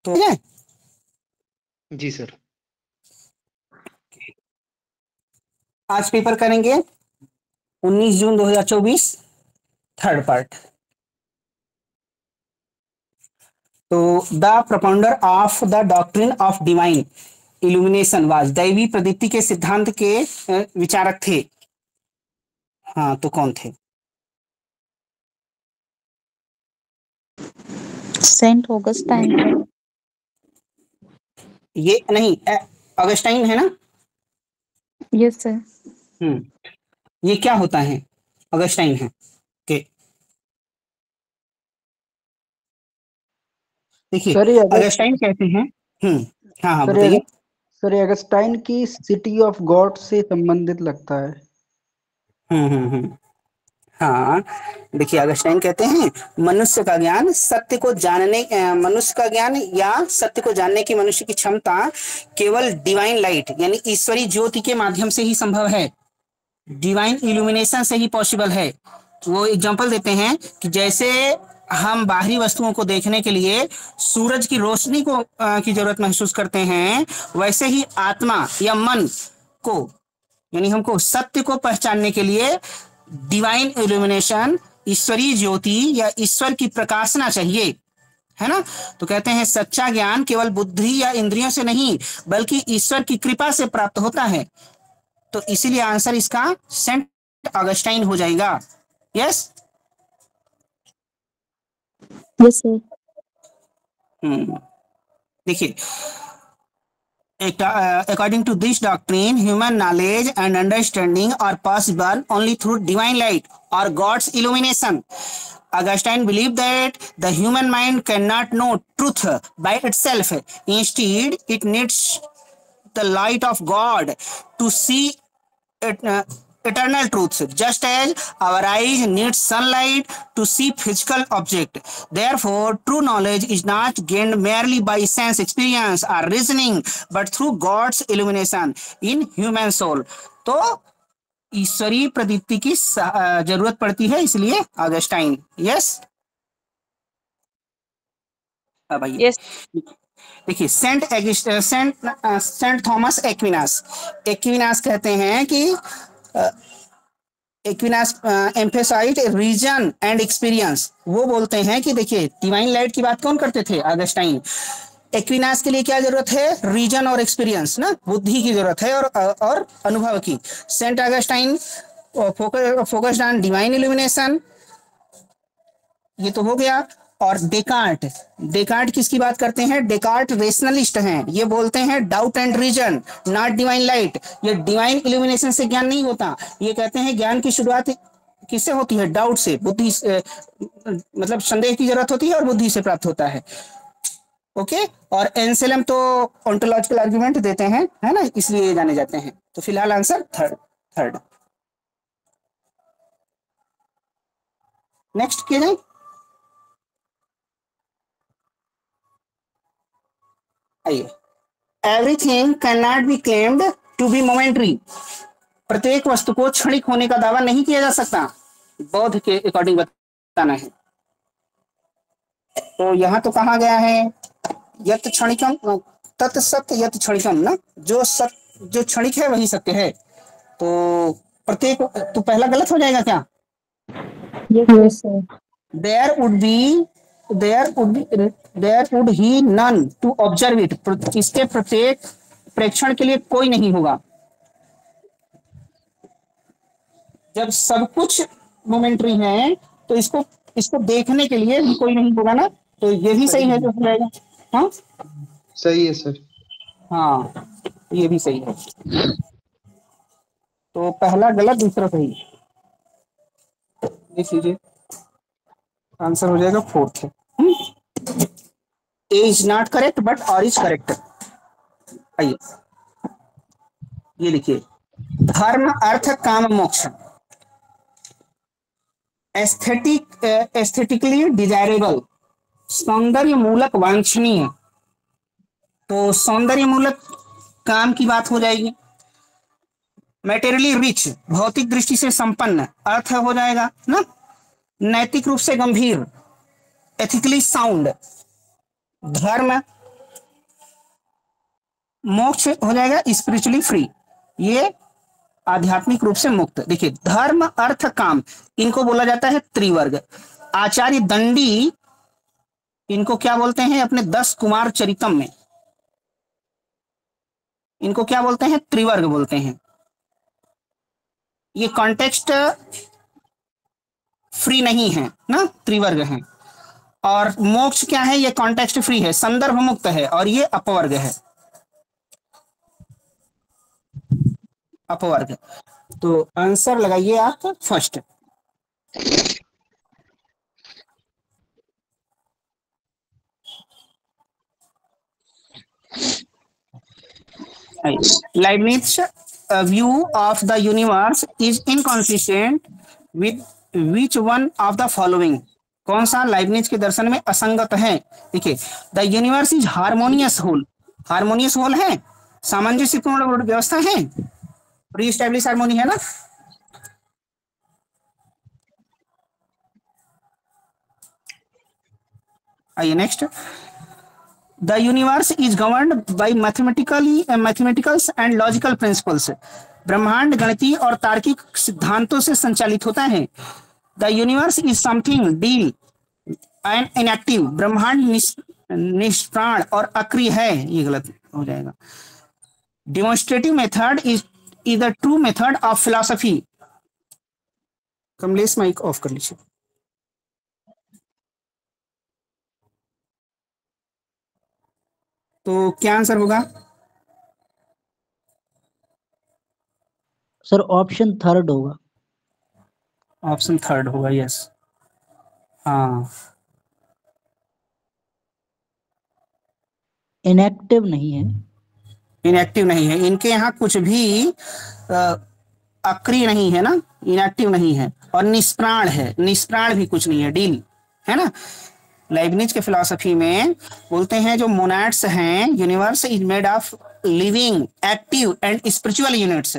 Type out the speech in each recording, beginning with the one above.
तो है जी सर। आज पेपर करेंगे 19 जून 2024 थर्ड पार्ट। तो the propounder of the doctrine of divine illumination was, दैवी प्रदीप्ति के सिद्धांत के विचारक थे। हाँ, तो कौन थे? Saint Augustine. ये नहीं, ऑगस्टाइन है ना? Yes sir. ये क्या होता है? ऑगस्टाइन है के। देखिए, ऑगस्टाइन कहते हैं। हाँ हाँ, बताइए। सर ऑगस्टाइन की सिटी ऑफ गॉड से संबंधित लगता है। हाँ, देखिए, ऑगस्टाइन कहते हैं मनुष्य का ज्ञान सत्य को जानने, मनुष्य का ज्ञान या सत्य को जानने की मनुष्य की क्षमता केवल डिवाइन लाइट यानी ईश्वरी ज्योति के माध्यम से ही संभव है। डिवाइन इल्यूमिनेशन से ही पॉसिबल है। वो एग्जांपल देते हैं कि जैसे हम बाहरी वस्तुओं को देखने के लिए सूरज की रोशनी को की जरूरत महसूस करते हैं, वैसे ही आत्मा या मन को यानी हमको सत्य को पहचानने के लिए डिवाइन इल्यूमिनेशन, ईश्वरीय ज्योति या ईश्वर की प्रकाशना चाहिए, है ना? तो कहते हैं सच्चा ज्ञान केवल बुद्धि या इंद्रियों से नहीं बल्कि ईश्वर की कृपा से प्राप्त होता है। तो इसीलिए आंसर इसका सेंट ऑगस्टाइन हो जाएगा। Yes yes sir. देखिए, according to this doctrine, human knowledge and understanding are possible only through divine light or God's illumination. Augustine believed that the human mind cannot know truth by itself. Instead, it needs the light of God to see it, eternal truths, just as our eyes need sunlight to see physical object. Therefore, true knowledge is not gained merely by sense experience or reasoning, but through God's illumination in human soul. तो ईश्वरीय प्रदीप्ति की जरूरत पड़ती है, इसलिए Augustine. Yes भाई। Yes. देखिए, saint Thomas Aquinas कहते हैं कि Aquinas emphasise reason and experience. वो बोलते हैं कि देखिए, डिवाइन लाइट की बात कौन करते थे? ऑगस्टाइन। एक्विनास के लिए क्या जरूरत है? रीजन और एक्सपीरियंस ना, बुद्धि की जरूरत है और अनुभव की। Saint Augustine focused on divine illumination, ये तो हो गया। और डेकार्ट किसकी बात करते हैं? डेकार्ट रेशनलिस्ट हैं। ये बोलते हैं doubt and reason not divine light. ये डिवाइन इल्यूमिनेशन से ज्ञान नहीं होता। ये कहते हैं ज्ञान की शुरुआत किससे होती है? डाउट से, बुद्धि से, मतलब संदेह की जरूरत होती है और बुद्धि से प्राप्त होता है। ओके। और एंसेलम तो ओंटोलॉजिकल आर्गुमेंट देते हैं, है ना, इसलिए जाने जाते हैं। तो फिलहाल आंसर थर्ड। नेक्स्ट किया जाए। Everything can not be claimed to be momentary. प्रत्येक वस्तु को क्षणिक होने का दावा नहीं किया जा सकता, बौद्ध के अकॉर्डिंग बताना है। तो यहां तो कहा गया है यत क्षणिकम तत् सत्य यत क्षणिकम ना, जो क्षणिक है वही सत्य है। तो प्रत्येक, तो पहला गलत हो जाएगा क्या? Yes sir. there would he none to observe it. इसके प्रत्येक प्रेक्षण के लिए कोई नहीं होगा। जब सब कुछ मोमेंट्री है तो इसको देखने के लिए भी कोई नहीं होगा ना, तो ये भी सही है जो हो जाएगा। हाँ सही है सर। हाँ, ये भी सही है। तो पहला गलत, दूसरा सही। देख लीजिए, आंसर हो जाएगा fourth. A is not correct but R is correct. आइए, ये लिखिए, धर्म अर्थ काम मोक्ष एस्थेटिकली डिजायरेबल, सौंदर्य मूलक वांछनीय। तो सौंदर्य मूलक काम की बात हो जाएगी। मैटेरियली रिच, भौतिक दृष्टि से संपन्न, अर्थ हो जाएगा ना। नैतिक रूप से गंभीर, एथिकली साउंड। धर्म मोक्ष हो जाएगा स्पिरिचुअली फ्री, ये आध्यात्मिक रूप से मुक्त। देखिए धर्म अर्थ काम, इनको बोला जाता है त्रिवर्ग। आचार्य दंडी इनको क्या बोलते हैं अपने 10 कुमार चरितम में, इनको क्या बोलते हैं, त्रिवर्ग बोलते हैं। ये कॉन्टेक्स्ट फ्री नहीं है ना, त्रिवर्ग है। और मोक्ष क्या है, ये कॉन्टेक्स्ट फ्री है, संदर्भ मुक्त है, और ये अपवर्ग है, अपवर्ग। तो आंसर लगाइए आप first. Leibniz view of the universe is inconsistent with which one of the following? कौन सा लाइबनिज के दर्शन में असंगत है? देखिए the universe is harmonious whole, harmonious whole है, सामंजस्यपूर्ण व्यवस्था है, प्री एस्टेब्लिश हार्मोनी है ना। आइए next. The universe is governed by mathematicals and logical principles. ब्रह्मांड गणितीय और तार्किक सिद्धांतों से संचालित होता है। The universe is something deal and inactive. ब्रह्मांड निष्प्राण और अक्रिय है, ये गलत हो जाएगा। Demonstrative method is the true method of philosophy. Kamlesh mic off कर लीजिए। तो क्या आंसर होगा? सर ऑप्शन थर्ड होगा। ऑप्शन थर्ड होगा, यस। हाँ, इनएक्टिव नहीं है, इनएक्टिव नहीं है, इनके यहाँ कुछ भी अक्रिय नहीं है ना, इनएक्टिव नहीं है, और निष्प्राण है, निष्प्राण भी कुछ नहीं है, डील है ना। लाइबनिज के फिलॉसफी में बोलते हैं जो मोनाड्स हैं, universe is made of living active and spiritual units.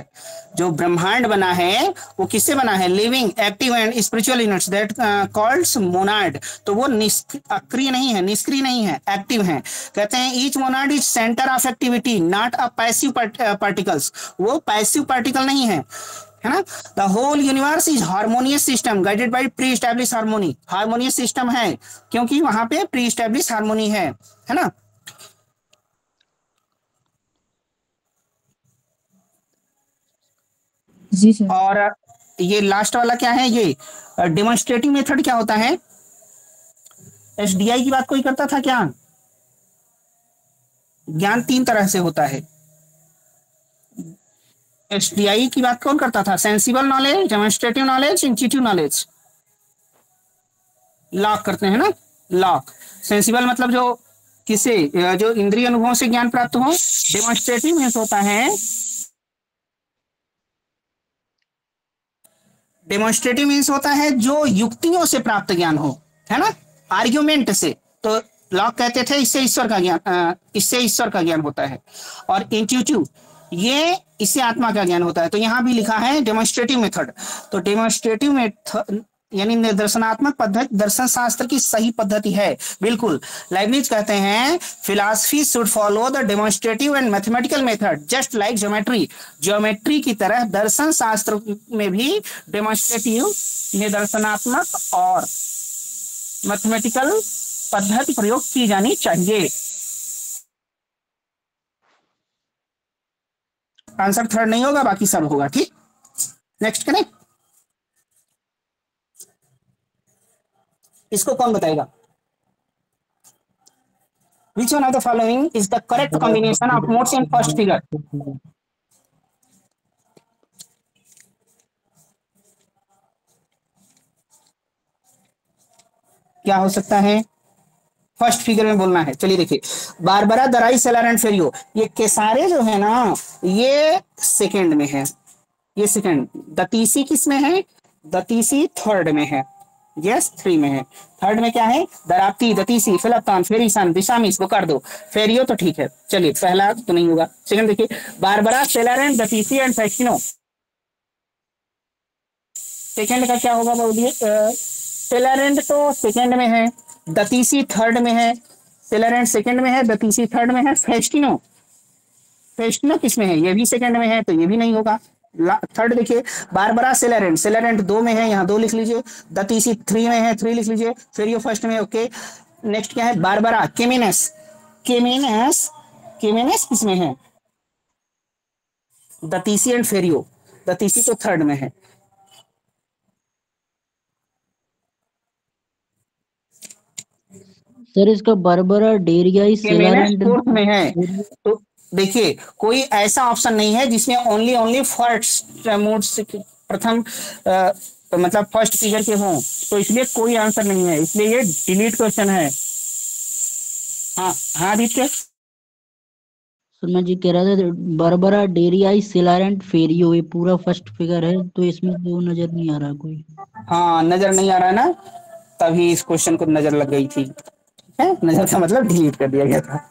जो ब्रह्मांड बना है वो किससे बना है? Living active and spiritual units, that called monad. तो वो अक्रिय नहीं है, निष्क्रिय नहीं है, एक्टिव है। कहते हैं each monad is centre of activity not a passive particles, वो पैसिव पार्टिकल नहीं है, है ना। The whole universe is harmonious system guided by pre establish harmony. Harmonious system है क्योंकि वहां पे प्री एस्टैब्लिश हार्मोनी है ना। जी सर। और ये लास्ट वाला क्या है, ये डेमोन्स्ट्रेटिव मेथड क्या होता है? एसडीआई की बात कोई करता था क्या? ज्ञान 3 तरह से होता है। एसडीआई की बात कौन करता था? Sensible knowledge, demonstrative knowledge, intuitive knowledge. Lock करते हैं ना, लॉक। सेंसिबल मतलब जो किसे, जो इंद्रिय अनुभवों से ज्ञान प्राप्त हो। डेमोन्स्ट्रेटिव मीन्स होता है, डेमोन्स्ट्रेटिव मीन्स होता है जो युक्तियों से प्राप्त ज्ञान हो, है ना, आर्ग्यूमेंट से। तो लॉक कहते थे इससे ईश्वर का ज्ञान, इससे ईश्वर का ज्ञान होता है। और इंट्यूटिव, ये इससे आत्मा का ज्ञान होता है। तो यहां भी लिखा है डेमोन्स्ट्रेटिव मेथड। तो डेमोन्स्ट्रेटिव मेथड यानी निदर्शनात्मक पद्धति दर्शन शास्त्र की सही पद्धति है, बिल्कुल। लाइबनिज कहते हैं philosophy should follow the demonstrative and mathematical method just like geometry. Geometry की तरह दर्शन शास्त्र में भी डेमोन्स्ट्रेटिव, निदर्शनात्मक और मैथमेटिकल पद्धति प्रयोग की जानी चाहिए। आंसर थर्ड नहीं होगा, बाकी सब होगा, ठीक। नेक्स्ट करें, इसको कौन बताएगा? Which one of the following is the correct combination of modes in first figure? क्या हो सकता है? फर्स्ट फिगर में बोलना है। चलिए देखिए, बारबरा, दराई, सेलर एंड फेरियो, ये के सारे जो है ना, ये सेकंड में है, ये सेकंड। दतीसी किस में है? दतीसी थर्ड में है, यस 3 में है। थर्ड में क्या है? दराप्ती, दतीसी, फिलप्तान, फेरिसन, दिशामिस को कर दो। फेरियो तो ठीक है, चलिए पहला तो नहीं होगा। सेकंड देखिए, बारबरा, सेलर एंड दतीसी एंड फैक्सिनो, सेकंड का क्या होगा बोलिए? सेलर एंड तो सेकंड में है, दतीसी थर्ड में है, सेलर एंड सेकंड में है, दतीसी थर्ड में है, फेस्टिनो फेस्टिना किसमें है, ये भी सेकंड में है, तो ये भी नहीं होगा। थर्ड देखिए, बारबरा सेलेरेंट, सेलेरेंट 2 में है, यहाँ 2 लिख लीजिए। दतीसी 3 में है, 3 लिख लीजिए। फेरियो फर्स्ट में, ओके। नेक्स्ट क्या है, बारबरा केमिनस, केमिनस, केमिनस किसमें है, दतीसी एंड फेरियो, दतीसी तो थर्ड में है। सर इसका बारबरा डेरियाई केमिनस सेलारेंट फोर्थ में है। तो देखिए कोई ऐसा ऑप्शन नहीं है जिसमें ओनली फर्स्ट मोड से प्रथम मतलब फर्स्ट फिगर के हों, तो इसलिए कोई आंसर नहीं है, इसलिए ये डिलीट क्वेश्चन है। हाँ हाँ आदित्य। सुरमा जी कह रहा था बारबरा डेरियाई सेलारेंट फेरियो, ये पूरा फर्स्ट फिगर है, तो इसमें तो नजर नहीं आ रहा कोई। हाँ नजर नहीं आ रहा ना, तभी इस क्वेश्चन को नजर लग गई थी, ठीक है, नजर का मतलब डिलीट कर दिया गया था।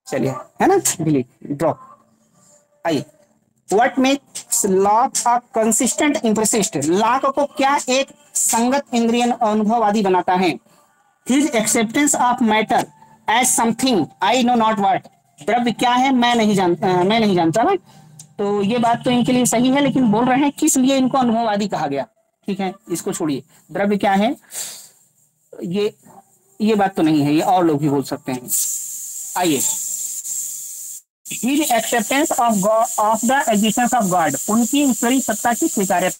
चलिए, है ना, डिलीट, ड्रॉप। आइए, what makes Locke a consistent empiricist, Locke को क्या एक संगत इंद्रिय अनुभववादी बनाता है। His acceptance of matter as something I know not what, द्रव्य क्या है मैं नहीं जानता, मैं नहीं जानता ना, तो ये बात तो इनके लिए सही है, लेकिन बोल रहे हैं किस लिए इनको अनुभववादी कहा गया। ठीक है, इसको छोड़िए, द्रव्य क्या है, ये ये बात तो नहीं है, ये और लोग भी बोल सकते हैं। आइए, his acceptance of God of the existence of God, उनकी ईश्वरी सत्ता की स्वीकार्यता,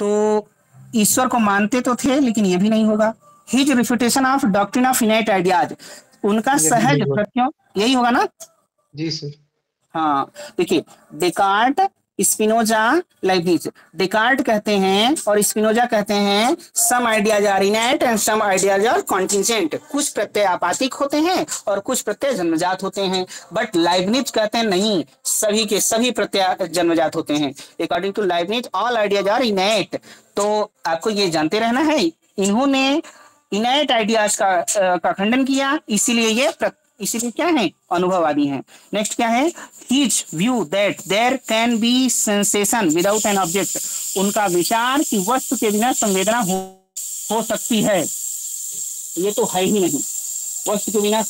तो ईश्वर को मानते तो थे लेकिन ये भी नहीं होगा। His refutation of doctrine of innate ideas, उनका ये भी सहज नहीं होगा। प्रत्ययों, यही होगा ना। जी सर। हाँ देखिए, डेकार्ट, स्पिनोजा, लाइब्निज, डेकार्ट कहते हैं और स्पिनोजा कहते हैं some ideas are innate and some ideas are contingent, कुछ प्रत्यय आपातिक होते हैं और कुछ प्रत्यय जन्मजात होते हैं। बट लाइब्निज कहते हैं नहीं, सभी के सभी प्रत्यय जन्मजात होते हैं। According to Leibniz all ideas are innate, तो आपको ये जानते रहना है, इन्होंने इनैट आइडियाज का खंडन किया, इसीलिए क्या है, अनुभववादी हैं। नेक्स्ट क्या है, his view that there can be sensation without an object, उनका विचार कि वस्तु के बिना संवेदना हो सकती है, ये तो है ही नहीं, वस्तु के बिना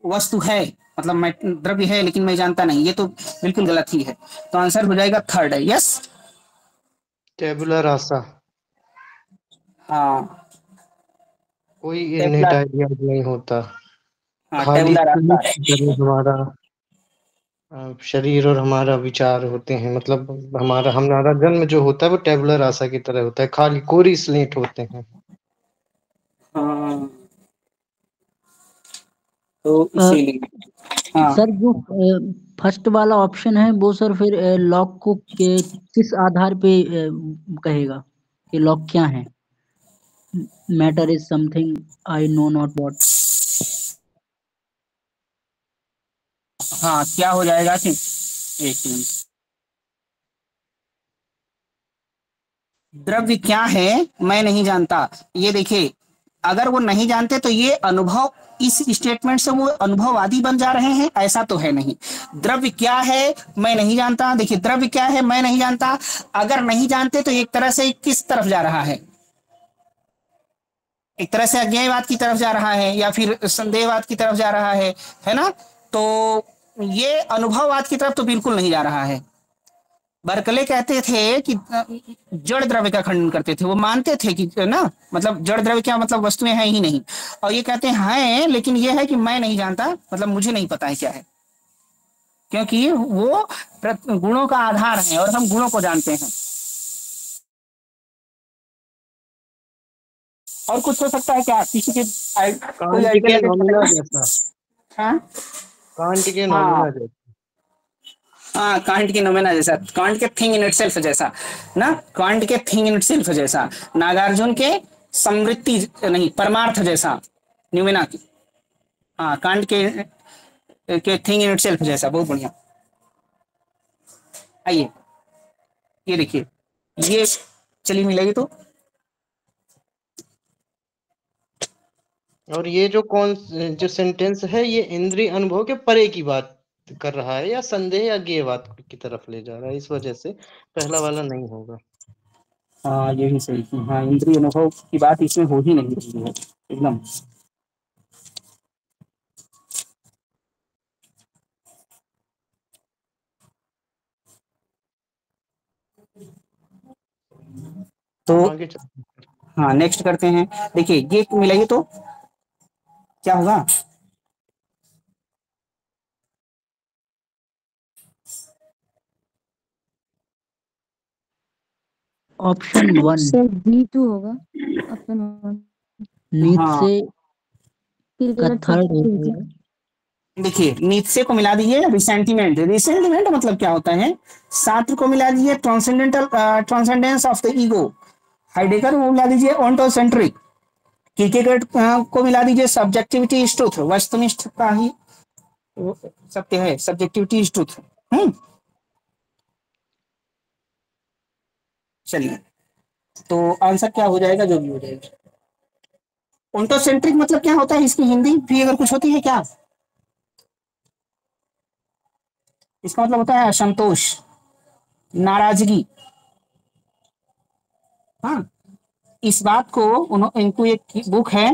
वस्तु है मतलब मैं द्रव्य है लेकिन मैं जानता नहीं, ये तो बिल्कुल गलत ही है, तो आंसर हो जाएगा थर्ड है। यस, टेबुला रासा, हाँ कोई टेबुला, इननेट आइडिया नहीं होता, हाँ खाली टेबुला रास्ता है। हमारा शरीर और हमारा विचार होते हैं, मतलब हमारा जन्म जो होता है वो टेबुलर आशा की तरह होता है, खाली कोरी स्लेट होते हैं। हाँ तो इसीलिए, हाँ सर जो फर्स्ट वाला ऑप्शन है वो सर फिर लॉक को किस आधार पे कहेगा कि लॉक क्या है, matter is something I know not what. हाँ क्या हो जाएगा कि एक मिनट, द्रव्य क्या है मैं नहीं जानता, ये देखिए अगर वो नहीं जानते तो ये अनुभव, इस स्टेटमेंट से वो अनुभववादी बन जा रहे हैं, ऐसा तो है नहीं। द्रव्य क्या है मैं नहीं जानता, देखिए द्रव्य क्या है मैं नहीं जानता, अगर नहीं जानते तो एक तरह से किस तरफ जा रहा है, एक तरह से अज्ञेयवाद की तरफ जा रहा है या फिर संदेहवाद की तरफ जा रहा है ना, तो ये अनुभववाद की तरफ तो बिल्कुल नहीं जा रहा है। बर्कले कहते थे कि जड़ द्रव्य का खंडन करते थे, वो मानते थे कि ना मतलब जड़ द्रव्य क्या मतलब वस्तुएं हैं ही नहीं, और ये कहते हैं लेकिन ये है कि मैं नहीं जानता मतलब मुझे नहीं पता है क्या है, क्योंकि वो गुणों का आधार है और हम गुणों को जानते हैं। और कुछ हो सकता है क्या, किसी के कोई कांट आइडिया के लगे तो नॉमिना बताइए। जैसा, हाँ कांट के हाँ नॉमिना जैसा। हाँ, कांट की नोमेना जैसा, कांट के थिंग इन इटसेल्फ जैसा ना, कांट के थिंग इन इटसेल्फ जैसा, नागार्जुन के समृद्धि नहीं परमार्थ जैसा, न्यूमेना की, हाँ कांट के थिंग इन इटसेल्फ जैसा, बहुत बढ़िया। आइए, ये देखिए, ये चलिए मिलेगी तो, और ये जो सेंटेंस है ये इंद्रिय अनुभव के परे की बात कर रहा है या संदेह या ज्ञेयवाद की तरफ ले जा रहा है, इस वजह से पहला वाला नहीं होगा। हाँ ये भी सही, हाँ इंद्रिय अनुभव की बात इसमें हो ही नहीं रही है एकदम। तो आगे चलते हैं। हाँ नेक्स्ट करते हैं। देखिए ये मिलाइए तो क्या होगा। ऑप्शन 1 सर B2 होगा ऑप्शन 1। नीच हाँ से का थर्ड होगा। देखिए नीत्शे को मिला दीजिए रिसेंटिमेंट। रिसेंटिमेंट मतलब क्या होता है। सात्र को मिला दीजिए transcendental transcendence of the ego. Heidegger को मिला दीजिए ऑन्टोसेंट्रिक। किरकेगेट को मिला दीजिए सब्जेक्टिविटी इज ट्रुथ। वस्तुनिष्ठता ही सत्य है। Subjectivity is truth. चलिए तो आंसर क्या हो जाएगा जो भी हो जाएगा। ऑन्टोसेंट्रिक मतलब क्या होता है इसकी हिंदी भी अगर कुछ होती है क्या। इसका मतलब होता है असंतोष, नाराजगी। हाँ इस बात को इनको एक बुक है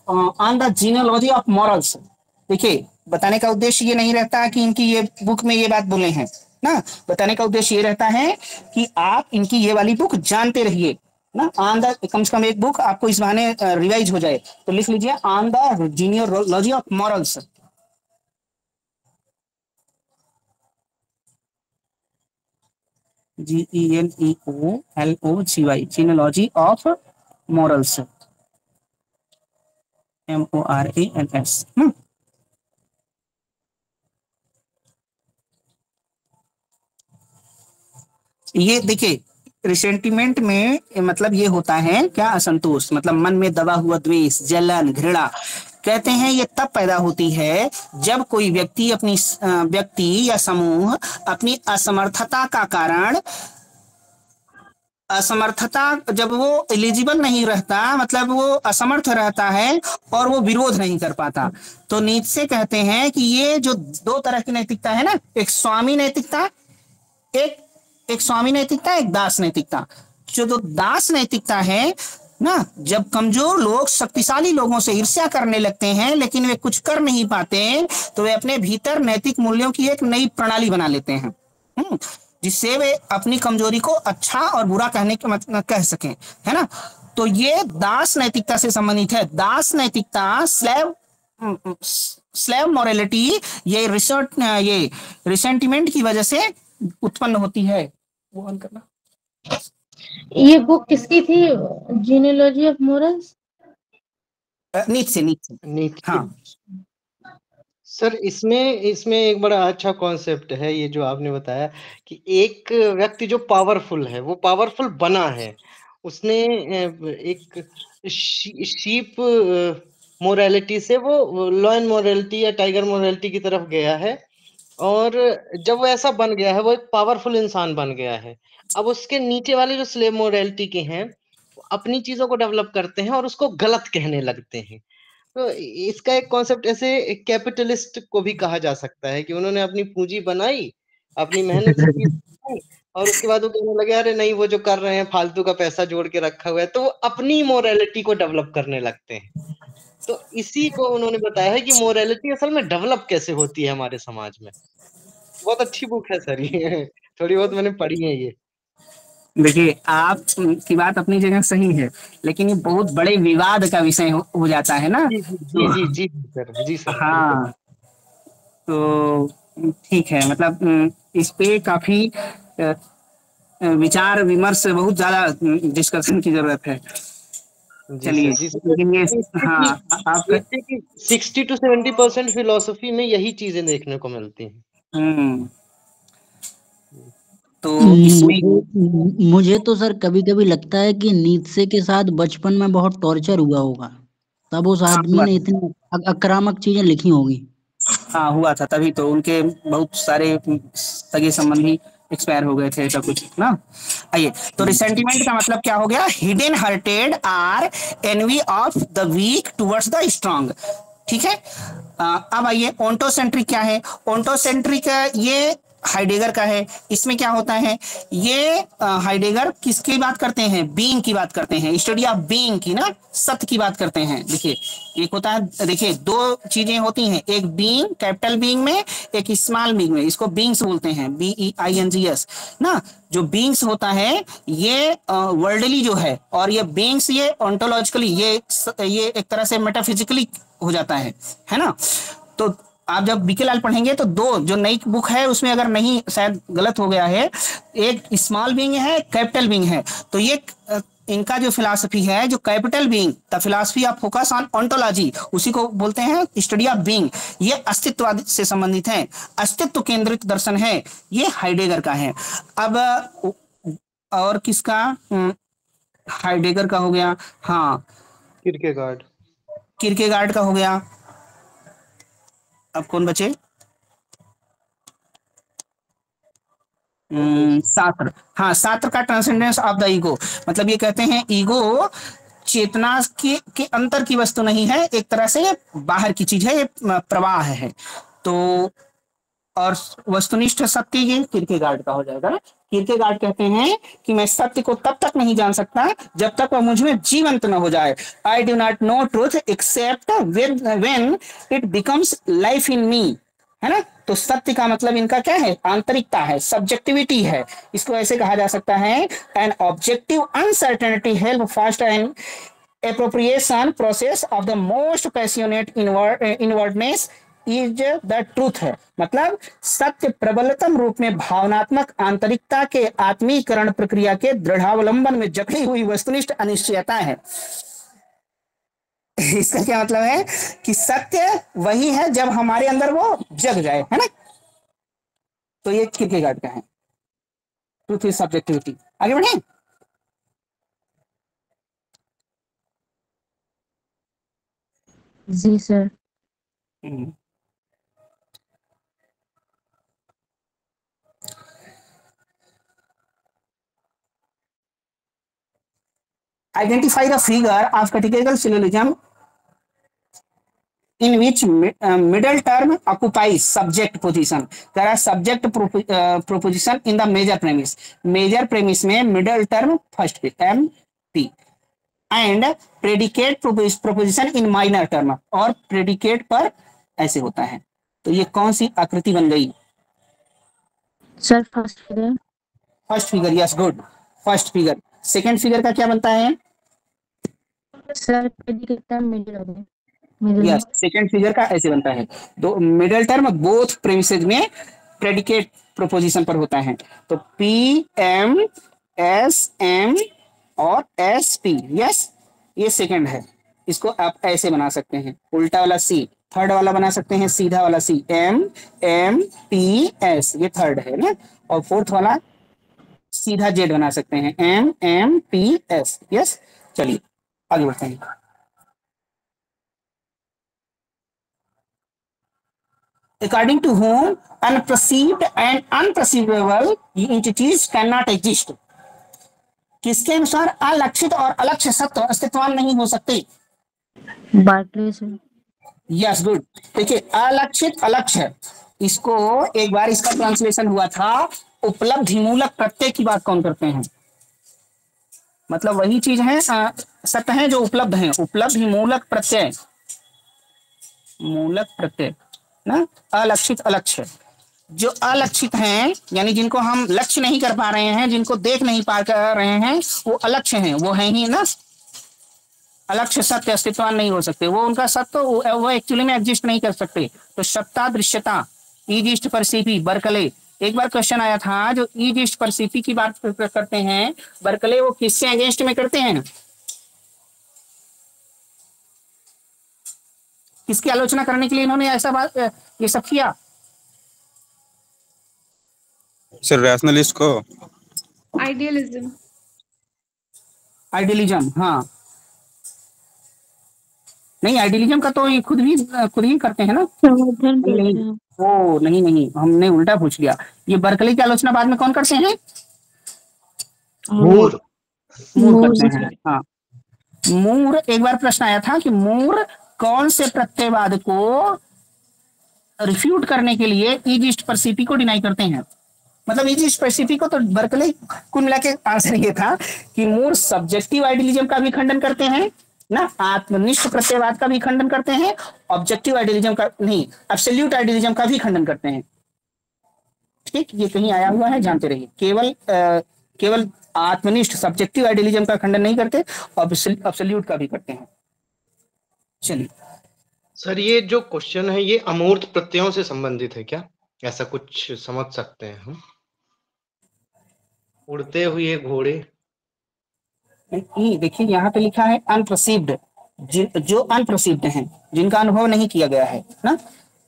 on the genealogy of morals. देखिए बताने का उद्देश्य ये नहीं रहता कि इनकी ये बुक में ये बात बोले हैं ना। बताने का उद्देश्य ये रहता है कि आप इनकी ये वाली बुक जानते रहिए ना। ऑन द कम से कम एक बुक आपको इस बहाने रिवाइज हो जाए। तो लिख लीजिए on the genealogy of morals. GENEOLOGY genealogy of morals MORALS। ये देखिए रिसेंटिमेंट में मतलब ये होता है क्या असंतोष मतलब मन में दबा हुआ द्वेष, जलन, घृणा। कहते हैं ये तब पैदा होती है जब कोई व्यक्ति या समूह अपनी असमर्थता जब वो एलिजिबल नहीं रहता मतलब वो असमर्थ रहता है और वो विरोध नहीं कर पाता। तो नीत्शे कहते हैं कि ये जो दो तरह की नैतिकता है ना, एक स्वामी नैतिकता, एक स्वामी नैतिकता, एक दास नैतिकता। जो दास नैतिकता है ना, जब कमजोर लोग शक्तिशाली लोगों से ईर्ष्या करने लगते हैं लेकिन वे कुछ कर नहीं पाते, तो वे अपने भीतर नैतिक मूल्यों की एक नई प्रणाली बना लेते हैं जिससे वे अपनी कमजोरी को अच्छा और बुरा कह सकें, है ना। तो ये दास नैतिकता से संबंधित है। दास नैतिकता स्लेव मोरालिटी ये रिसेंटिमेंट की वजह से उत्पन्न होती है। वो ऑन करना। ये बुक किसकी थी, जीनियोलॉजी ऑफ मोरल्स? नीचे हाँ सर इसमें एक बड़ा अच्छा कॉन्सेप्ट है ये जो आपने बताया कि एक व्यक्ति जो पावरफुल है वो पावरफुल बना है। उसने एक शीप मोरालिटी से वो लॉयन मोरालिटी या टाइगर मोरालिटी की तरफ गया है और जब वो ऐसा बन गया है वो एक पावरफुल इंसान बन गया है। अब उसके नीचे वाले जो स्लेव मोरालिटी के हैं अपनी चीजों को डेवलप करते हैं और उसको गलत कहने लगते हैं। तो इसका एक कॉन्सेप्ट ऐसे कैपिटलिस्ट को भी कहा जा सकता है कि उन्होंने अपनी पूंजी बनाई, अपनी मेहनत से चीज बनाई और उसके बाद वो कहने लगे अरे नहीं वो जो कर रहे हैं फालतू का पैसा जोड़ के रखा हुआ है, तो वो अपनी मोरालिटी को डेवलप करने लगते हैं। तो इसी को उन्होंने बताया है कि मोरालिटी असल में डेवलप कैसे होती है हमारे समाज में। बहुत अच्छी बुक है सर ये थोड़ी बहुत मैंने पढ़ी है ये। देखिए आप की बात अपनी जगह सही है लेकिन ये बहुत बड़े विवाद का विषय हो जाता है ना। जी जी जी जी जी सर, जी सर बिल्कुल। हाँ तो ठीक है मतलब इस पे काफी विचार विमर्श बहुत ज्यादा डिस्कशन की जरूरत है। जी चलिए सर, जी सर। लेकिन ये हाँ आपका 60 to 70% फिलोसफी में यही चीजें देखने को मिलती हैं। तो इसमें मुझे तो सर कभी कभी लगता है कि नीत्शे के साथ बचपन में बहुत टॉर्चर हुआ होगा, तब उस आदमी ने इतनी आक्रामक चीजें लिखी होगी। हाँ हुआ था तभी तो उनके बहुत सारे सगे संबंधी एक्सपायर हो गए थे ऐसा कुछ ना। आइए तो रिसेंटिमेंट का मतलब क्या हो गया। Hidden hatred are envy of the weak towards the strong. ठीक है अब आइए ओंटोसेंट्रिक क्या है। ओंटोसेंट्रिक ये हाइडेगर का है। इसमें क्या होता है, ये हाइडेगर किसकी बात करते हैं, बीइंग की बात करते हैं, स्टडी ऑफ बीइंग की ना, सत्य की बात करते हैं। देखिए एक होता है, देखिए दो चीजें होती हैं, एक बीइंग कैपिटल बीइंग में, एक स्मॉल बीइंग में, इसको बीइंग्स बोलते हैं, BEINGS ना। जो बीइंग्स होता है ये वर्ल्डली जो है, और ये बीइंग्स ये ऑन्टोलॉजिकली ये एक तरह से मेटाफिजिकली हो जाता है ना। तो आप जब बीके लाल पढ़ेंगे तो दो जो नई बुक है उसमें, अगर नहीं शायद गलत हो गया है, एक स्मॉल बीइंग है, कैपिटल बीइंग है। तो ये इनका जो फिलॉसफी है, जो capital being the philosophy of focus on ontology, उसी को बोलते हैं स्टडी ऑफ बीइंग। ये अस्तित्ववाद से संबंधित है, अस्तित्व केंद्रित दर्शन है, ये हाइडेगर का है। अब और किसका, हाइडेगर का हो गया, हाँ किरकेगार्ड का हो गया। अब कौन बचे, सात्र। हाँ, सात्र का ट्रांसेंडेंस ऑफ द ईगो, मतलब ये कहते हैं ईगो चेतना के अंतर की वस्तु नहीं है, एक तरह से बाहर की चीज है, ये प्रवाह है। तो और वस्तुनिष्ठ सत्य ये किरकेगार्ड का हो जाएगा। किरकेगार्ड कहते हैं कि मैं सत्य को तब तक नहीं जान सकता जब तक वह मुझ में जीवंत न हो जाए। I do not know truth except when it becomes life in me, है ना। तो सत्य का मतलब इनका क्या है, आंतरिकता है, सब्जेक्टिविटी है। इसको ऐसे कहा जा सकता है, an objective uncertainty held fast and appropriation process of the most passionate inwardness is the truth है। मतलब सत्य प्रबलतम रूप में भावनात्मक आंतरिकता के आत्मीकरण प्रक्रिया के दृढ़ावलंबन में जकड़ी हुई वस्तुनिष्ठ अनिश्चयता है। इसका क्या मतलब है कि सत्य वही है जब हमारे अंदर वो जग जाए, है ना। तो ये किरकेगार्ड का है, ट्रूथ इज सब्जेक्टिविटी। आगे बढ़े। जी sir. Identify the figure of categorical syllogism in which middle term occupies subject position. There are subject proposition in the major premise. Major premise में middle term first MP and predicate proposition in minor term, और predicate पर ऐसे होता है। तो ये कौन सी आकृति बन गई sir? First figure. First figure, yes good, first figure. Second figure का क्या बनता है सर? मिडिल हो गया। यस, सेकंड फिगर का ऐसे बनता है, दो मिडिल टर्म बोथ प्रेमिसेस में प्रेडिकेट प्रोपोजिशन पर होता है। तो PM SM और SP, यस ये सेकंड है। इसको आप ऐसे बना सकते हैं, उल्टा वाला C, थर्ड वाला बना सकते हैं, सीधा वाला C, MMPS, ये थर्ड है ना, और फोर्थ वाला सीधा Z बना सकते हैं, MMPS, यस। चलिए आगे बढ़ते हैं। According to whom unperceived and unperceivable entities cannot exist. किसके अनुसार अलक्षित और अलक्ष्य सत्य अस्तित्वान नहीं हो सकते? Berkeley sir. Yes good. देखिए अलक्षित अलक्ष्य, इसको एक बार इसका ट्रांसलेशन हुआ था, उपलब्धि मूलक प्रत्यय की बात कौन करते हैं? मतलब वही चीज है, सत्य है जो उपलब्ध है, उपलब्धि मूलक प्रत्यय, मूलक प्रत्यय ना। अलक्षित अलक्ष्य, जो अलक्षित हैं यानी जिनको हम लक्ष्य नहीं कर पा रहे हैं, जिनको देख नहीं पा रहे हैं, वो अलक्ष्य हैं, वो है ही ना। अलक्ष्य सत्य अस्तित्वान नहीं हो सकते, वो उनका सत्य वो एक्चुअली में एग्जिस्ट नहीं कर सकते। तो सत्ता दृश्यता, ईजिस्ट परसीपी, बर्कले, एक बार क्वेश्चन आया था, जो ईजिस्ट परसीपी की बात करते हैं बर्कले, वो किससे अगेंस्ट में करते हैं? किसकी आलोचना करने के लिए इन्होंने ऐसा बात ये सब किया? सर रैशनलिस्ट को, आइडियलिज्म। आइडियलिज्म, हाँ नहीं, आइडियलिज्म का तो ये खुद ही करते हैं ना। समर्थन करते नहीं, हैं। ओ नहीं, हमने उल्टा पूछ लिया। ये बर्कले की आलोचना बाद में कौन करते हैं? मूर करते हैं। हाँ, मूर, एक बार प्रश्न आया था कि मूर कौन से प्रत्ययवाद को रिफ्यूट करने के लिए ईजिस्ट परसीपी को डिनाई करते हैं? मतलब इजी स्पेसिफिक को तो बर्कले कुल मिला के आंसर ये था कि मोर सब्जेक्टिव आइडियलिज्म का भी खंडन करते हैं ना, आत्मनिष्ठ प्रत्ययवाद का भी खंडन करते हैं, ऑब्जेक्टिव आइडियलिज्म का नहीं, एब्सोल्यूट आइडियलिज्म का भी खंडन करते हैं। ठीक, ये कहीं आया हुआ है, जानते रहिए। केवल आत्मनिष्ठ सब्जेक्टिव आइडियलिज्म का खंडन नहीं करते, एब्सोल्यूट का भी करते हैं। चलिए सर, ये जो क्वेश्चन है ये अमूर्त प्रत्ययों से संबंधित है क्या? ऐसा कुछ समझ सकते हैं हम? उड़ते हुए घोड़े। देखिए यहाँ पे लिखा है अनप्रसिव्ड, जो अनप्रसिव्ड हैं, जिनका अनुभव नहीं किया गया है ना,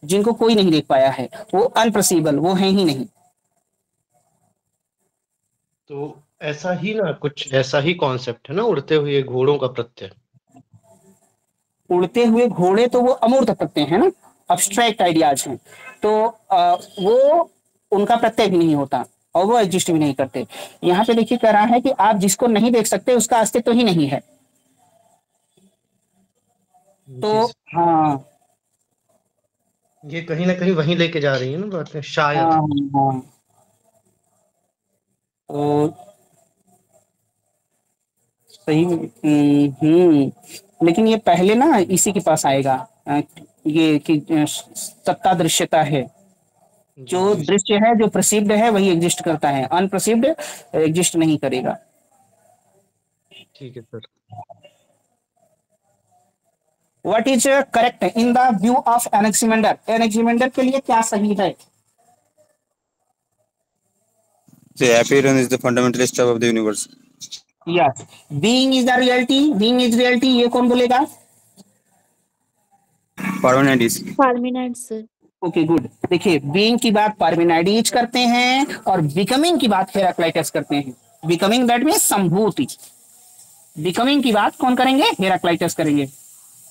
जिनको कोई नहीं देख पाया है, वो अनप्रसिबल, वो है ही नहीं। तो ऐसा ही ना, कुछ ऐसा ही कॉन्सेप्ट है ना, उड़ते हुए घोड़ों का प्रत्यय। उड़ते हुए घोड़े तो वो अमूर्त प्रत्यय है ना, अब्स्ट्रैक्ट आइडियाज हैं, तो वो उनका प्रत्यय भी नहीं होता और वो एग्जिस्ट भी नहीं करते। यहाँ पे देखिए कह रहा है कि आप जिसको नहीं देख सकते उसका अस्तित्व ही नहीं है। तो हाँ, ये कहीं ना कहीं वहीं लेके जा रही है ना बातें, शायद। हाँ, हाँ। तो सही, लेकिन ये पहले ना इसी के पास आएगा, ये कि सत्ता दृश्यता है, जो दृश्य है, जो प्रसिद्ध है वही एग्जिस्ट करता है, अनप्रसिद्ध एग्जिस्ट नहीं करेगा। ठीक है sir. What is correct in the view of Anaximander? Anaximander के लिए क्या सही है? The appearance is the fundamentalist of the universe. Yes, being is the reality, being is reality, ये कौन बोलेगा? Parmenides. पार्मिनेंट सर। Okay good. देखिए बीइंग की बात पार्मेनाइडीज करते हैं और बिकमिंग की बात हेराक्लाइटस करते हैं। बिकमिंग दैट मीन्स संभूति, बिकमिंग की बात कौन करेंगे? हेराक्लाइटस करेंगे,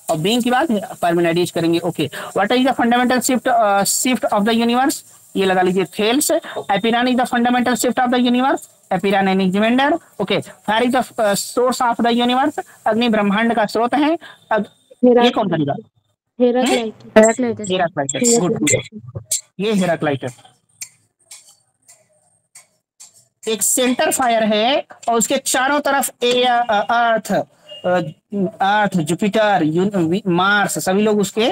और बीइंग की बात पार्मेनाइडीज करेंगे। Okay, what is the fundamental shift of the universe? ये लगा लीजिए Thales. Apeiron is the fundamental shift of the universe, apeiron Anaximander. Okay, fire is the source of the universe, अग्नि ब्रह्मांड का स्रोत है। ये कौन करेगा? हेराक्लाइटस। Heraclitus, good. ये हेराक्लाइटस एक सेंटर फायर है और उसके चारों तरफ अर्थ, जुपिटर, मार्स, सभी लोग उसके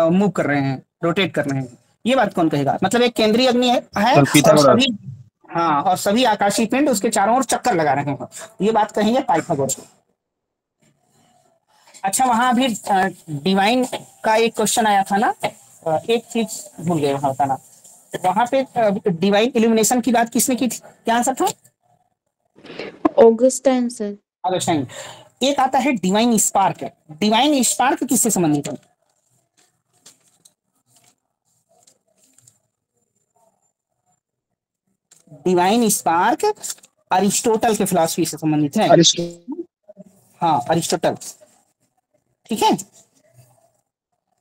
मूव कर रहे हैं, रोटेट कर रहे हैं। ये बात कौन कहेगा? मतलब एक केंद्रीय अग्नि है और Pythagoras. सभी, हाँ, और सभी आकाशीय पिंड उसके चारों ओर चक्कर लगा रहे हैं, ये बात कहेंगे पाइथागोरस। अच्छा, वहां भी डिवाइन का एक क्वेश्चन आया था ना, एक चीज भूल गए वहां बताना। वहां पे डिवाइन इल्यूमिनेशन की बात किसने की थी? क्या आंसर था? Augustine sir. ऑगस्टाइन। एक आता है डिवाइन स्पार्क। डिवाइन स्पार्क किससे संबंधित है? डिवाइन स्पार्क अरिस्टोटल के फिलॉसफी से संबंधित है। हाँ, अरिस्टोटल। ठीक है,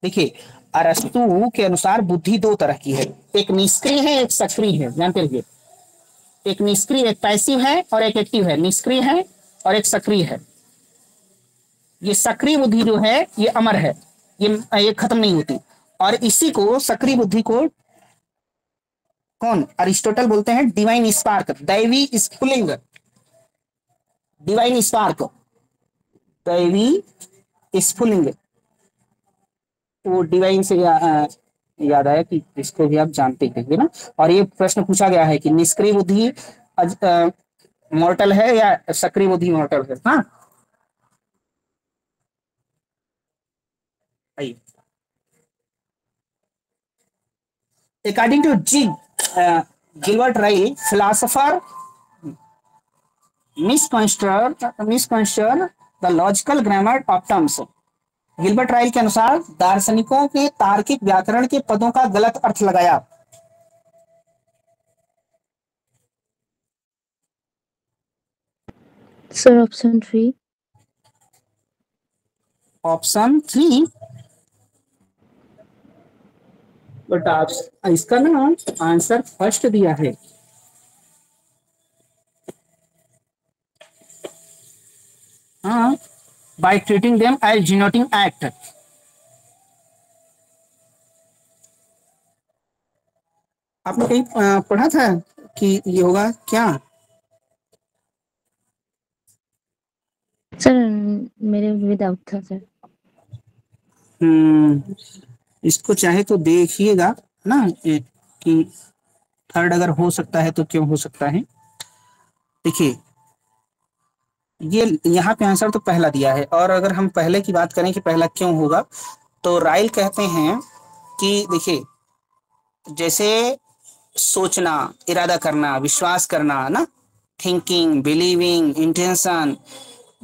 देखिए अरस्तु के अनुसार बुद्धि दो तरह की है, एक निष्क्रिय है, एक सक्रिय है, जानते रहिए। एक निष्क्रिय, एक पैसिव है और एक एक्टिव है, निष्क्रिय है और एक सक्रिय है। ये सक्रिय बुद्धि जो है ये अमर है, ये खत्म नहीं होती, और इसी को सक्रिय बुद्धि को कौन? अरिस्टोटल बोलते हैं डिवाइन स्पार्क, दैवी स्फुलिंग। डिवाइन स्पार्क, दैवी स्फुलिंग। वो डिवाइन से याद आया कि इसको भी आप जानते हैं ना। और ये प्रश्न पूछा गया है कि निष्क्रिय बुद्धि मॉर्टल है या सक्रिय बुद्धि मॉर्टल है? हाँ, according to Gilbert Rahul, philosopher misconstrued the logical grammar of terms। Gilbert राइल के अनुसार दार्शनिकों ने तार्किक व्याकरण के पदों का गलत अर्थ लगाया। Sir option 3। ऑप्शन 3, बट आप इसका ना आंसर फर्स्ट दिया है। हाँ, by treating them as denoting act। आपने कहीं पढ़ा था कि ये होगा क्या? सर मेरे विदाउट था सर। इसको चाहे तो देखिएगा ना कि थर्ड अगर हो सकता है तो क्यों हो सकता है। देखिए ये यहाँ पे आंसर तो पहला दिया है, और अगर हम पहले की बात करें कि पहला क्यों होगा, तो राइल कहते हैं कि देखिए जैसे सोचना, इरादा करना, विश्वास करना ना, थिंकिंग, बिलीविंग, इंटेंशन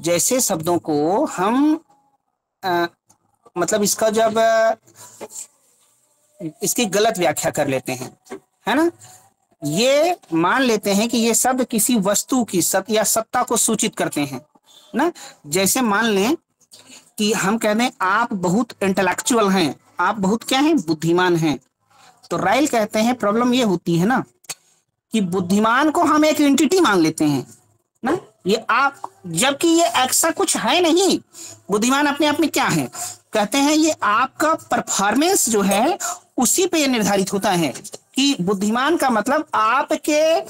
जैसे शब्दों को हम मतलब इसका जब इसकी गलत व्याख्या कर लेते हैं, है ना, ये मान लेते हैं कि ये शब्द किसी वस्तु की या सत्ता को सूचित करते हैं ना। जैसे मान लें कि हम कह दें आप बहुत इंटेलेक्चुअल हैं, आप बहुत क्या हैं, बुद्धिमान हैं, तो राइल कहते हैं प्रॉब्लम ये होती है ना कि बुद्धिमान को हम एक एंटिटी मान लेते हैं ना, ये आप, जबकि ये ऐसा कुछ है नहीं। बुद्धिमान अपने आप में क्या है, कहते हैं ये आपका परफॉर्मेंस जो है उसी पे निर्धारित होता है कि बुद्धिमान का मतलब आपके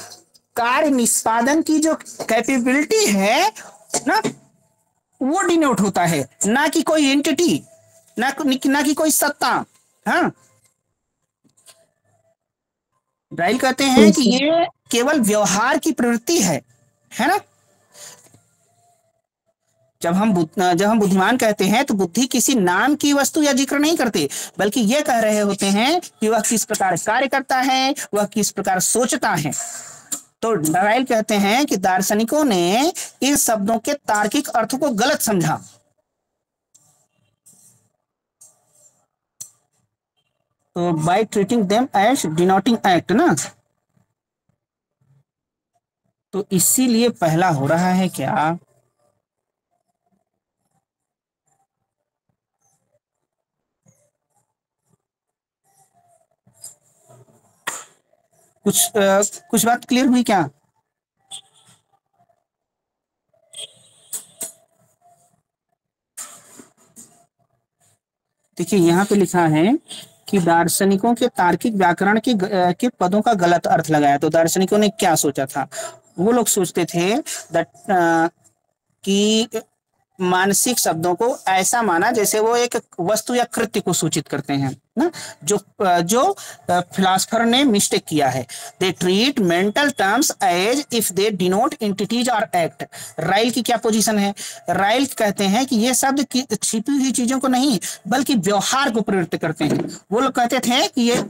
कार्य निष्पादन की जो कैपेबिलिटी है ना, वो डिनोट होता है, ना कि कोई एंटिटी, ना कि कोई सत्ता। हाँ, राइल कहते हैं कि ये केवल व्यवहार की प्रवृत्ति है ना। जब हम बुद्धिमान कहते हैं तो बुद्धि किसी नाम की वस्तु या जिक्र नहीं करते, बल्कि यह कह रहे होते हैं कि वह किस प्रकार कार्य करता है, वह किस प्रकार सोचता है। तो राइल कहते हैं कि दार्शनिकों ने इन शब्दों के तार्किक अर्थ को गलत समझा। तो by treating them as denoting act ना, तो इसीलिए पहला हो रहा है क्या? कुछ बात क्लियर हुई क्या? देखिए यहाँ पे लिखा है कि दार्शनिकों के तार्किक व्याकरण के पदों का गलत अर्थ लगाया। तो दार्शनिकों ने क्या सोचा था, वो लोग सोचते थे कि मानसिक शब्दों को ऐसा माना जैसे वो एक वस्तु या कृत्य को सूचित करते हैं ना, जो फिलोसफर ने मिस्टेक किया है। They treat mental terms as if they denote entities और एक्ट। राइल की क्या पोजीशन है? राइल कहते हैं कि ये शब्द छिपी हुई चीजों को नहीं बल्कि व्यवहार को प्रवृत्त करते हैं। वो लोग कहते थे कि ये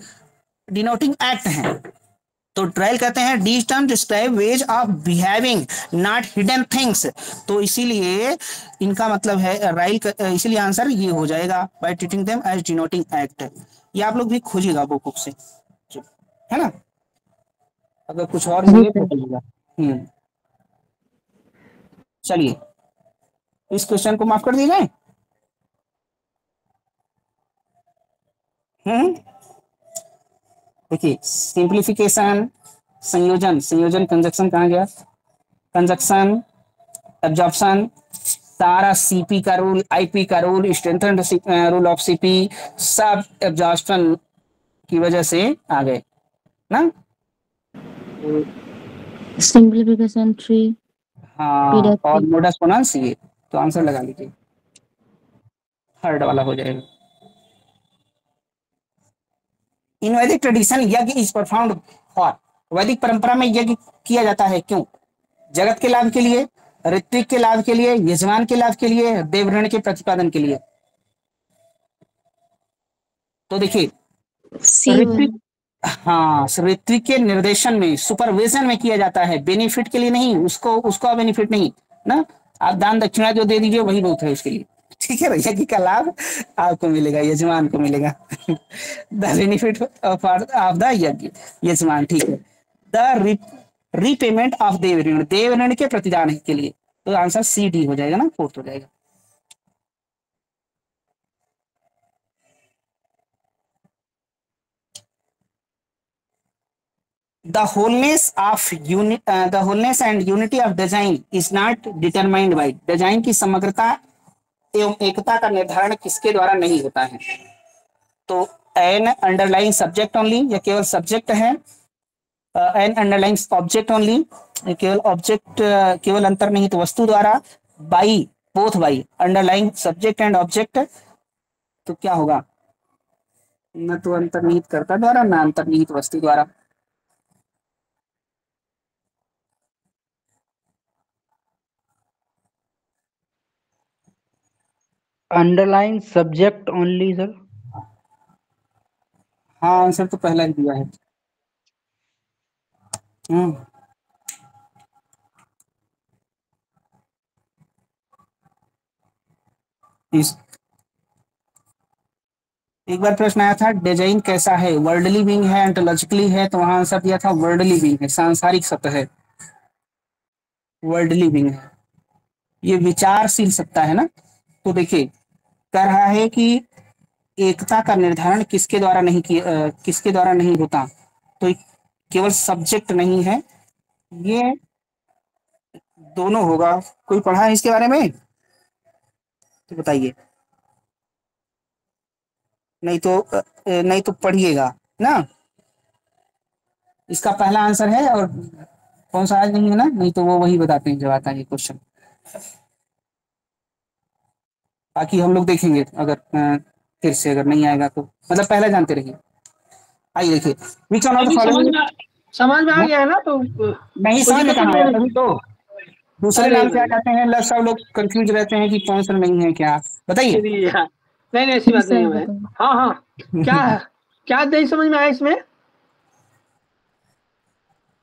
डिनोटिंग एक्ट है। तो राइल कहते हैं these terms describe ways of behaving not hidden things। तो इसीलिए इनका मतलब है राइल, इसीलिए आंसर ये हो जाएगा by treating them as denoting act। ये आप लोग भी खोजिएगा बुक से, है ना, अगर कुछ और मिले तो बोलिएगा। चलिए इस क्वेश्चन को माफ कर दिया जाए। देखिए सिंप्लीफिकेशन, संयोजन कंजक्शन कहाँ गया, कंजक्शन, एब्जॉर्प्शन, सारा सीपी का रूल, आईपी का rule, strengthened rule of CP, सब एब्जॉर्प्शन की वजह से आ गए ना। सिंप्लीफिकेशन 3। हाँ, और मोडस पोनेंस ये, तो आंसर लगा लीजिए, थर्ड वाला हो जाएगा। इन वैदिक ट्रेडिशन यज्ञ इज परफॉर्म्ड फॉर, वैदिक परंपरा में यज्ञ किया जाता है क्यों? जगत के लाभ के लिए, ऋत्विक के लाभ के लिए, यजमान के लाभ के लिए, देवऋण के प्रतिपादन के लिए। तो देखिए ऋत्विक, हाँ, ऋत्विक के निर्देशन में, सुपरविजन में किया जाता है, बेनिफिट के लिए नहीं, उसको बेनिफिट नहीं ना। आप दान दक्षिणा जो दे दीजिए वही बहुत है उसके लिए, ठीक है। यज्ञ का लाभ आपको मिलेगा, यजमान को मिलेगा। द बेनिफिट ऑफ द यज्ञ, यजमान, ठीक है। द रीपेमेंट ऑफ देवऋण के प्रतिदान के लिए, तो आंसर सी डी हो जाएगा ना, फोर्थ हो जाएगा। The wholeness and unity of design is not determined by। Design की समग्रता एवं एकता का निर्धारण किसके द्वारा नहीं होता है? तो एन अंडरलाइन सब्जेक्ट ओनली, या केवल सब्जेक्ट है? एन अंडरलाइन ऑब्जेक्ट ओनली, केवल ऑब्जेक्ट, केवल अंतर्निहित वस्तु द्वारा? By, both by underline subject and object, तो क्या होगा? न तो अंतर्निहित कर्ता द्वारा, न अंतर्निहित वस्तु द्वारा। Underline subject only sir. हाँ, आंसर तो पहला ही दिया है। इस एक बार प्रश्न आया था डिजाइन कैसा है, वर्ल्डली बीइंग है, एंटोलॉजिकली है, तो वहां आंसर दिया था वर्ल्डली बीइंग है, सांसारिक सत्य है, वर्ल्डली बीइंग है, ये विचारशील सत्ता है ना। तो देखिए कह रहा है कि एकता का निर्धारण किसके द्वारा नहीं किया, किसके द्वारा नहीं होता, तो केवल सब्जेक्ट नहीं है, ये दोनों होगा। कोई पढ़ा है इसके बारे में तो बताइए, नहीं तो पढ़िएगा ना। इसका पहला आंसर है, और कौन सा आज नहीं है ना, नहीं तो वो वही बताते हैं जब आता है क्वेश्चन। बाकी हम लोग देखेंगे, अगर फिर से अगर नहीं आएगा तो, मतलब पहले जानते रहिए। आइए देखिए, which one of the following, समझ में आ गया है ना, तो नहीं समझ में कहाँ आया, तभी तो दूसरे नाम क्या कहते हैं, सब लोग कंफ्यूज रहते हैं कि कौन सा नहीं है क्या, बताइए। नहीं ऐसी बात नहीं है। हाँ हाँ, क्या नहीं समझ में आया इसमें?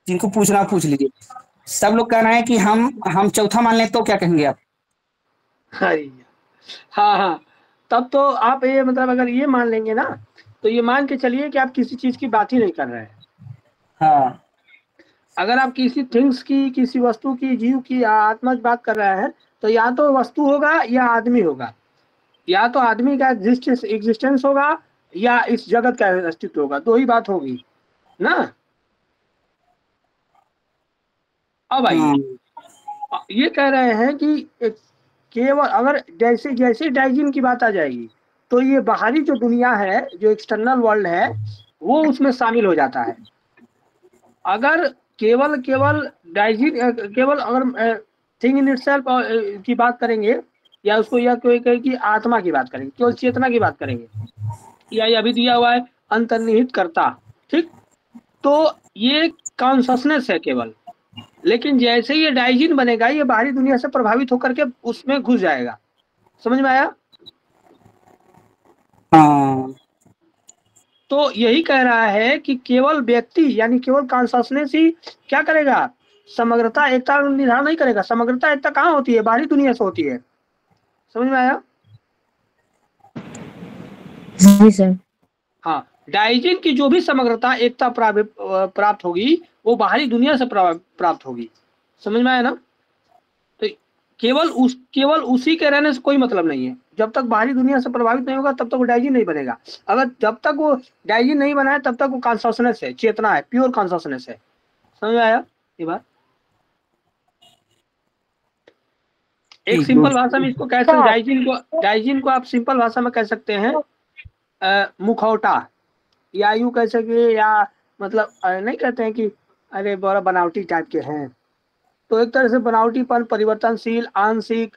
जिनको पूछना पूछ लीजिए। सब लोग कह रहे हैं कि हम चौथा मान लें तो क्या कहेंगे आप? हाँ हाँ, तब तो आप ये मतलब अगर ये मान लेंगे ना, तो ये मान के चलिए कि आप किसी चीज की बात ही नहीं कर रहे हैं। हाँ, अगर आप किसी थिंग्स की, किसी वस्तु की, जीव की, आत्मा की बात कर रहे हैं, तो या तो वस्तु होगा या आदमी होगा, या तो आदमी का एग्जिस्टेंस होगा या इस जगत का अस्तित्व होगा, दो ही बात होगी ना। अब आइए ये कह रहे हैं कि केवल अगर जैसे डाइजीन की बात आ जाएगी, तो ये बाहरी जो दुनिया है, जो एक्सटर्नल वर्ल्ड है, वो उसमें शामिल हो जाता है। अगर केवल डाइजीन, केवल अगर थिंग इन इटसेल्फ की बात करेंगे, या उसको या कोई कहे कि आत्मा की बात करेंगे, केवल चेतना की बात करेंगे, या अभी दिया हुआ है अंतर्निहित कर्ता, ठीक, तो ये कॉन्शसनेस है केवल। लेकिन जैसे ये डाइजीन बनेगा, ये बाहरी दुनिया से प्रभावित होकर के उसमें घुस जाएगा। समझ में आया? तो यही कह रहा है कि केवल व्यक्ति यानी केवल कॉन्शसनेस ही क्या करेगा, समग्रता एकता निर्धारण नहीं करेगा। समग्रता एकता कहाँ होती है? बाहरी दुनिया से होती है। समझ में आया? जी सर। हाँ, डाइजीन की जो भी समग्रता एकता प्राप्त होगी, वो बाहरी दुनिया से प्राप्त होगी। समझ में आया ना? तो केवल उसी के रहने से कोई मतलब नहीं है। जब तक बाहरी दुनिया से प्रभावित नहीं होगा, तब तक वो डाइजीन नहीं बनेगा। अगर जब तक वो डाइजीन नहीं बना है, तब तक वो कॉन्शसनेस है, चेतना है, प्योर कॉन्शसनेस है। समझ में आया ये बात? एक सिंपल भाषा में इसको कह सकते, डाइजीन को आप सिंपल भाषा में कह सकते हैं मुखौटा, या यूं कह सके, या मतलब नहीं कहते हैं कि अरे बड़ा बनावटी टाइप के हैं, तो एक तरह से बनावटीपन, परिवर्तनशील, आंशिक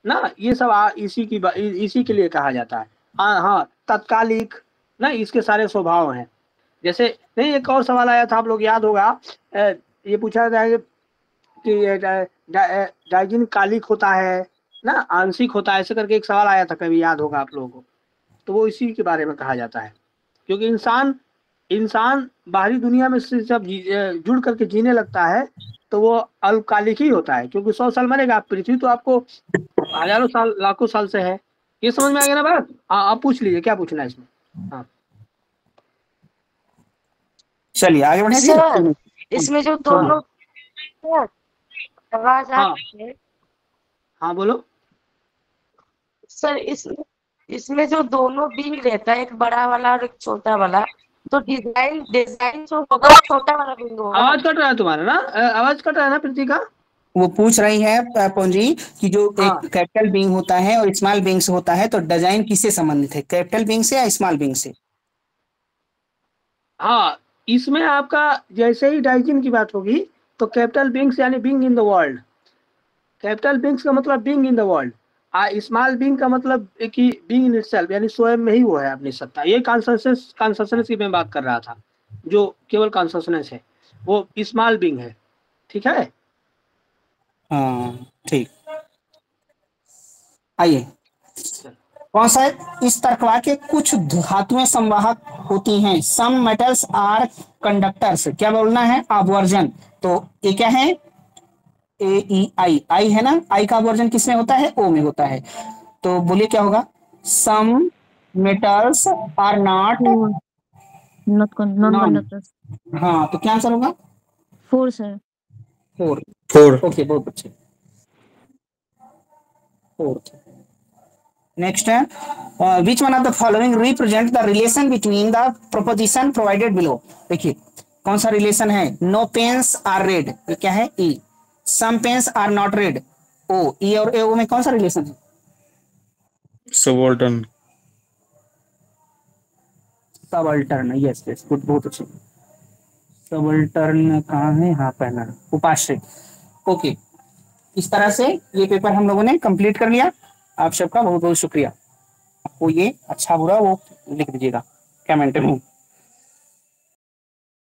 ना, ये सब इसी के लिए कहा जाता है। हाँ, तत्कालिक ना, इसके सारे स्वभाव हैं। जैसे नहीं, एक और सवाल आया था, आप लोग याद होगा, ये पूछा जाए कि डाइजीन कालिक होता है ना, आंशिक होता है, ऐसे करके एक सवाल आया था, कभी याद होगा आप लोगों को। तो वो इसी के बारे में कहा जाता है, क्योंकि इंसान बाहरी दुनिया में से जब जुड़ करके जीने लगता है, तो वो अल्पकालिक ही होता है, क्योंकि 100 साल मरेगा। पृथ्वी तो आपको हजारों साल, लाखों साल से है। ये समझ में आ गया ना बात? आप पूछ लीजिए, क्या पूछना है इसमें। हाँ, चलिए आगे बढ़े सर, इसमें जो दोनों आवाज आ रही है। हाँ बोलो सर। इसमें जो दोनों बींग रहता है, एक बड़ा वाला और एक छोटा वाला, तो डिजाइन जो होगा छोटा वाला बींग होगा। आवाज कट रहा है तुम्हारा ना, आवाज कट रहा है ना प्रीति का। वो पूछ रही है पूंजी कि जो एक कैपिटल बीइंग होता है और स्मॉल बीइंग से होता है, तो डिजाइन किससे संबंधित है, कैपिटल बीइंग से या स्मॉल बीइंग से? हाँ, इसमें आपका जैसे ही डाइजीन की बात होगी तो कैपिटल बींग्स यानी being in the world, capital beings का मतलब being in the world, small being का मतलब कि बींग इन इटसेल्फ यानी स्वयं में ही वो है अपनी सत्ता। ये कॉन्शसनेस की मैं बात कर रहा था, जो केवल कॉन्शसनेस है वो स्मॉल बींग है। ठीक है, हाँ ठीक। आइए, कौन सा है? इस तर्कवाक्य कुछ धातुएं संवाहक होती हैं, सम मेटल्स आर कंडक्टर्स। क्या बोलना है? आवर्जन। तो ये क्या है? ए ई आई, आई है ना, आई का आवर्जन किसमें होता है? ओ में होता है। तो बोलिए क्या होगा? Some metals are not non conductors. हाँ, तो क्या आंसर होगा? 4 सर। 4 ओके, बहुत अच्छे। 4। नेक्स्ट है, which one of the following represent the relation between the proposition provided below. देखिए कौन सा रिलेशन है? नो पेन्स आर रेड, ये क्या है? ई। सम पेन्स आर नॉट रेड, ओ। ई और ए ओ में कौन सा रिलेशन है? subaltern subaltern, yes yes, good, बहुत अच्छे। सबल्टर्न कहाँ है? हाँ, पहला उपाश्रय। ओके, इस तरह से ये पेपर हम लोगों ने कंप्लीट कर लिया। आप सबका बहुत बहुत शुक्रिया। आपको ये अच्छा बुरा वो लिख दीजिएगा कमेंट में।